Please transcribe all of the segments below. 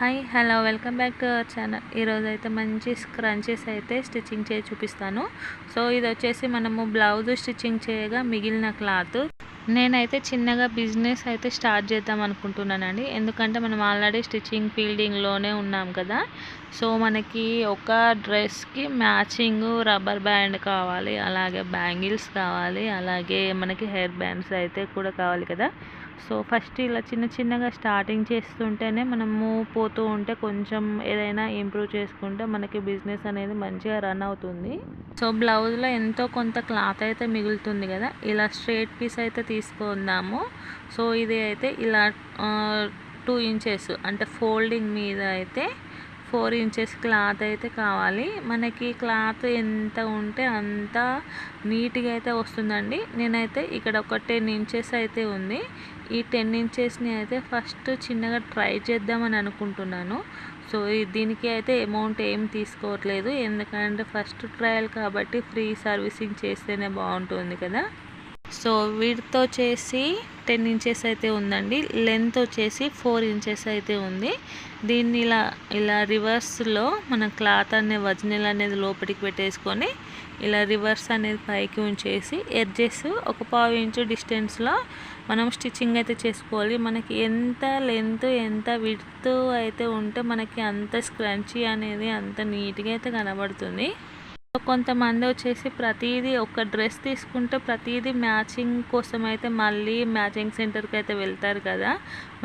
Hi hello welcome back to our channel. ఈరోజైతే మంచి scrunchies అయితే స్టిచ్చింగ్ చేసి చూపిస్తాను. సో ఇది వచ్చేసి మనము బ్లౌజ్ స్టిచ్చింగ్ చేయగా మిగిలిన క్లాత్ నేనైతే చిన్నగా బిజినెస్ అయితే స్టార్ట్ చేద్దాం అనుకుంటున్నానండి. ఎందుకంటే మనం ఆల్రెడీ స్టిచ్చింగ్ ఫీల్డింగ్లోనే ఉన్నాం కదా. సో మనకి ఒక డ్రెస్కి మ్యాచింగ్ రబ్బర్ బ్యాండ్ కావాలి, అలాగే బ్యాంగిల్స్ కావాలి, అలాగే మనకి హెయిర్ బ్యాండ్స్ అయితే కూడా కావాలి కదా. సో ఫస్ట్ ఇలా చిన్న చిన్నగా స్టార్టింగ్ చేస్తుంటేనే మనము పోతూ ఉంటే కొంచెం ఏదైనా ఇంప్రూవ్ చేసుకుంటే మనకి బిజినెస్ అనేది మంచిగా రన్ అవుతుంది. సో బ్లౌజ్లో ఎంతో కొంత క్లాత్ అయితే మిగులుతుంది కదా. ఇలా స్ట్రైట్ పీస్ అయితే తీసుకుందాము. సో ఇది అయితే ఇలా 2 ఇంచెస్ అంటే ఫోల్డింగ్ మీద అయితే 4 ఇంచెస్ క్లాత్ అయితే కావాలి. మనకి క్లాత్ ఎంత ఉంటే అంత నీట్గా అయితే వస్తుందండి. నేనైతే ఇక్కడ ఒక 10 ఇంచెస్ అయితే ఉంది. ఈ 10 ఇంచెస్ని అయితే ఫస్ట్ చిన్నగా ట్రై చేద్దామని అనుకుంటున్నాను. సో దీనికి అయితే అమౌంట్ ఏం తీసుకోవట్లేదు, ఎందుకంటే ఫస్ట్ ట్రయల్ కాబట్టి ఫ్రీ సర్వీసింగ్ చేస్తేనే బాగుంటుంది కదా. సో వీటితో వచ్చేసి 10 ఇంచెస్ అయితే ఉందండి. లెంత్ వచ్చేసి 4 ఇంచెస్ అయితే ఉంది. దీన్ని ఇలా రివర్స్లో మన క్లాత్ ఒరిజినల్ అనేది లోపలికి పెట్టేసుకొని ఇలా రివర్స్ అనేది పైకి ఉంచేసి ఎడ్జెస్ ఒక 1/2 ఇంచు డిస్టెన్స్లో మనం స్టిచ్చింగ్ అయితే చేసుకోవాలి. మనకి ఎంత లెంత్ ఎంత విడ్త్ అయితే ఉంటే మనకి అంత స్క్రంచీ అనేది అంత నీట్గా అయితే కనబడుతుంది. కొంతమంది వచ్చేసి ప్రతిదీ ఒక డ్రెస్ తీసుకుంటే ప్రతిదీ మ్యాచింగ్ కోసం అయితే మళ్ళీ మ్యాచింగ్ సెంటర్కి అయితే వెళ్తారు కదా.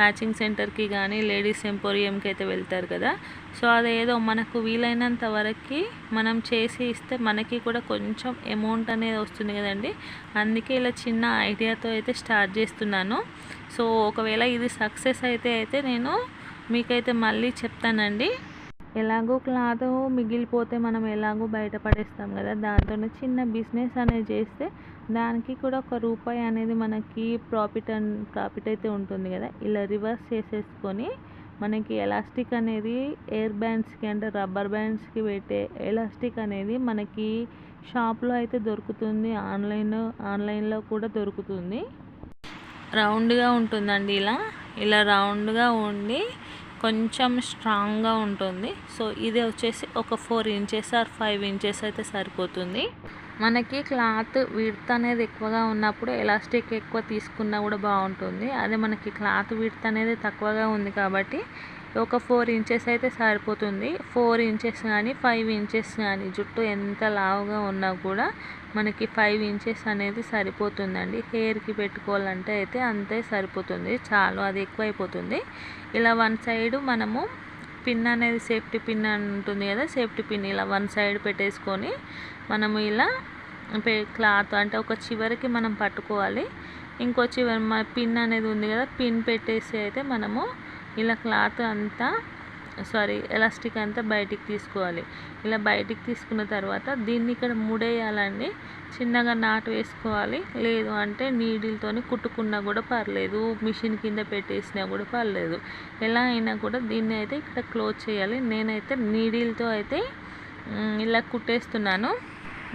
మ్యాచింగ్ సెంటర్కి కానీ లేడీస్ ఎంపోరియంకి అయితే వెళ్తారు కదా. సో అదేదో మనకు వీలైనంత వరకు మనం చేసి ఇస్తే మనకి కూడా కొంచెం అమౌంట్ అనేది వస్తుంది కదండి. అందుకే ఇలా చిన్న ఐడియాతో అయితే స్టార్ట్ చేస్తున్నాను. సో ఒకవేళ ఇది సక్సెస్ అయితే నేను మీకైతే మళ్ళీ చెప్తానండి. ఎలాగో క్లాత్ మిగిలిపోతే మనం ఎలాగో బయట పడేస్తాం కదా, దాంతో చిన్న బిజినెస్ అనేది చేస్తే దానికి కూడా ఒక రూపాయి అనేది మనకి ప్రాఫిట్ అయితే ఉంటుంది కదా. ఇలా రివర్స్ చేసేసుకొని మనకి ఎలాస్టిక్ అనేది ఎయిర్ బ్యాండ్స్కి అంటే రబ్బర్ బ్యాండ్స్కి పెట్టే ఎలాస్టిక్ అనేది మనకి షాప్లో అయితే దొరుకుతుంది, ఆన్లైన్లో కూడా దొరుకుతుంది. రౌండ్గా ఉంటుందండి. ఇలా రౌండ్గా ఉండి కొంచెం స్ట్రాంగ్గా ఉంటుంది. సో ఇది వచ్చేసి ఒక 4 ఇంచెస్ ఆర్ 5 ఇంచెస్ అయితే సరిపోతుంది. మనకి క్లాత్ విడ్త్ అనేది ఎక్కువగా ఉన్నప్పుడు ఎలాస్టిక్ ఎక్కువ తీసుకున్నా కూడా బాగుంటుంది. అదే మనకి క్లాత్ విడ్త్ అనేది తక్కువగా ఉంది కాబట్టి ఒక 4 ఇంచెస్ అయితే సరిపోతుంది. 4 ఇంచెస్ కానీ 5 ఇంచెస్ కానీ జుట్టు ఎంత లావుగా ఉన్నా కూడా మనకి 5 ఇంచెస్ అనేది సరిపోతుందండి. హెయిర్కి పెట్టుకోవాలంటే అయితే అంతే సరిపోతుంది, చాలు, అది ఎక్కువ అయిపోతుంది. ఇలా వన్ సైడ్ మనము పిన్ అనేది సేఫ్టీ పిన్ అని ఉంటుంది కదా, సేఫ్టీ పిన్ ఇలా వన్ సైడ్ పెట్టేసుకొని మనము ఇలా క్లాత్ అంటే ఒక చివరికి మనం పట్టుకోవాలి. ఇంకో చివరి పిన్ అనేది ఉంది కదా, పిన్ పెట్టేసి అయితే మనము ఇలా క్లాత్ అంతా ఎలాస్టిక్ అంతా బయటికి తీసుకోవాలి. ఇలా బయటికి తీసుకున్న తర్వాత దీన్ని ఇక్కడ ముడేయాలండి. చిన్నగా నాటు వేసుకోవాలి, లేదు అంటే నీడిల్తో కుట్టుకున్నా కూడా పర్లేదు, మిషన్ కింద పెట్టేసినా కూడా పర్లేదు. ఎలా అయినా కూడా దీన్ని అయితే ఇక్కడ క్లోజ్ చేయాలి. నేనైతే నీడిల్తో అయితే ఇలా కుట్టేస్తున్నాను.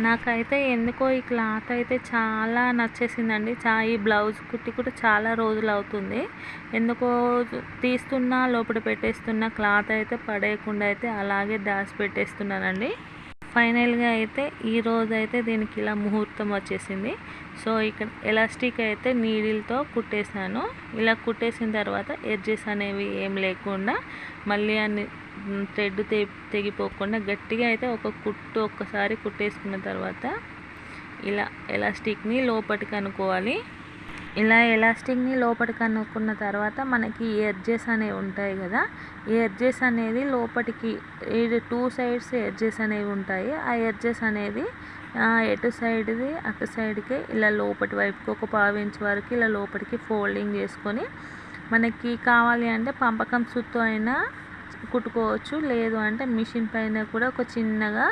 నాకైతే ఎందుకో ఈ క్లాత్ అయితే చాలా నచ్చేసిందండి. ఈ బ్లౌజ్ కుట్టి కూడా చాలా రోజులు అవుతుంది. ఎందుకో తీస్తున్నా లోపల పెట్టేస్తున్న క్లాత్ అయితే పడేయకుండా అయితే అలాగే దాచి పెట్టేస్తున్నానండి. ఫైనల్గా అయితే ఈరోజు అయితే దీనికి ఇలా ముహూర్తం వచ్చేసింది. సో ఇక్కడ ఎలాస్టిక్ అయితే నీడిల్తో కుట్టేశాను. ఇలా కుట్టేసిన తర్వాత ఎడ్జెస్ అనేవి ఏం లేకుండా మళ్ళీ అన్ని థ్రెడ్ తెగిపోకుండా గట్టిగా అయితే ఒక్కసారి కుట్టేసుకున్న తర్వాత ఇలా ఎలాస్టిక్ని లోపలికి అనుకోవాలి. ఇలా ఎలాస్టిక్ని లోపలికి అనుకున్న తర్వాత మనకి ఈ ఎడ్జెస్ అనేవి ఉంటాయి కదా, ఈ ఎడ్జెస్ అనేది లోపలికి 2 సైడ్స్ ఎడ్జెస్ అనేవి ఉంటాయి. ఆ ఎడ్జెస్ అనేది ఎటు సైడ్ది అటు సైడ్కి ఇలా లోపటి వైపుకి ఒక 1/2 ఇంచ్ వరకు ఇలా లోపలికి ఫోల్డింగ్ చేసుకొని మనకి కావాలి అంటే పంపకం సుత్తు అయినా కుట్టుకోవచ్చు, లేదు అంటే మిషన్ పైన కూడా ఒక చిన్నగా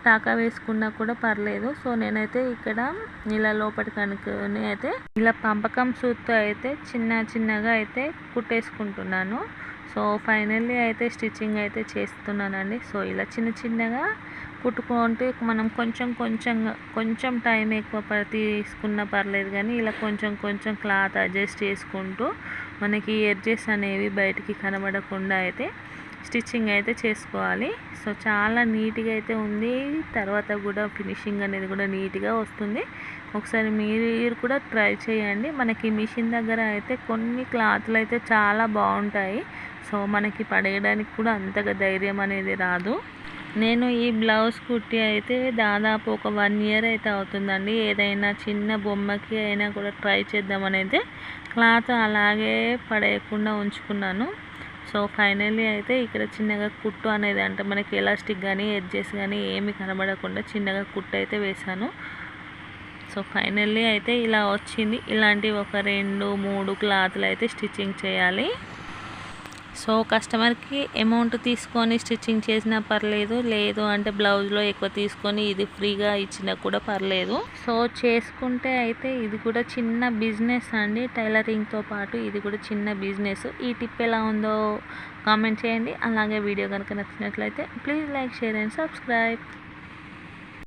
టాకా వేసుకున్నా కూడా పర్లేదు. సో నేనైతే ఇక్కడ ఇలా లోపలికి అనుకుని అయితే ఇలా పంపకం సూత్తో అయితే చిన్నగా అయితే కుట్టేసుకుంటున్నాను. సో ఫైనల్లీ అయితే స్టిచ్చింగ్ అయితే చేస్తున్నానండి. సో ఇలా చిన్నగా కుట్టుకుంటే మనం కొంచెం టైం ఎక్కువ తీసుకున్నా పర్లేదు, కానీ ఇలా కొంచెం క్లాత్ అడ్జస్ట్ చేసుకుంటూ మనకి ఎడ్జెస్ అనేవి బయటికి కనబడకుండా అయితే స్టిచ్చింగ్ అయితే చేసుకోవాలి. సో చాలా నీట్గా అయితే ఉంది. తర్వాత కూడా ఫినిషింగ్ అనేది కూడా నీట్గా వస్తుంది. ఒకసారి మీరు కూడా ట్రై చేయండి. మనకి మిషన్ దగ్గర అయితే కొన్ని క్లాత్లు అయితే చాలా బాగుంటాయి. సో మనకి పడేయడానికి కూడా అంతగా ధైర్యం అనేది రాదు. నేను ఈ బ్లౌజ్ కుట్టి అయితే దాదాపు ఒక 1 ఇయర్ అయితే అవుతుందండి. ఏదైనా చిన్న బొమ్మకి అయినా కూడా ట్రై చేద్దామని అయితే క్లాత్ అలాగే పడేయకుండా ఉంచుకున్నాను. సో ఫైనల్లీ అయితే ఇక్కడ చిన్నగా కుట్టు అనేది అంటే మనకి ఎలాస్టిక్ కానీ ఎడ్జెస్ కానీ ఏమి కనబడకుండా చిన్నగా కుట్టు అయితే వేశాను. సో ఫైనల్లీ అయితే ఇలా వచ్చింది. ఇలాంటి ఒక 2, 3 క్లాత్లు అయితే స్టిచ్చింగ్ చేయాలి. సో కస్టమర్కి అమౌంట్ తీసుకొని స్టిచ్చింగ్ చేసినా పర్లేదు, లేదు అంటే బ్లౌజ్లో ఎక్కువ తీసుకొని ఇది ఫ్రీగా ఇచ్చినా కూడా పర్లేదు. సో చేసుకుంటే అయితే ఇది కూడా చిన్న బిజినెస్ అండి. టైలరింగ్తో పాటు ఇది కూడా చిన్న బిజినెస్. ఈ టిప్ ఎలా ఉందో కామెంట్ చేయండి. అలాగే వీడియో కనుక నచ్చినట్లయితే please like, share and subscribe.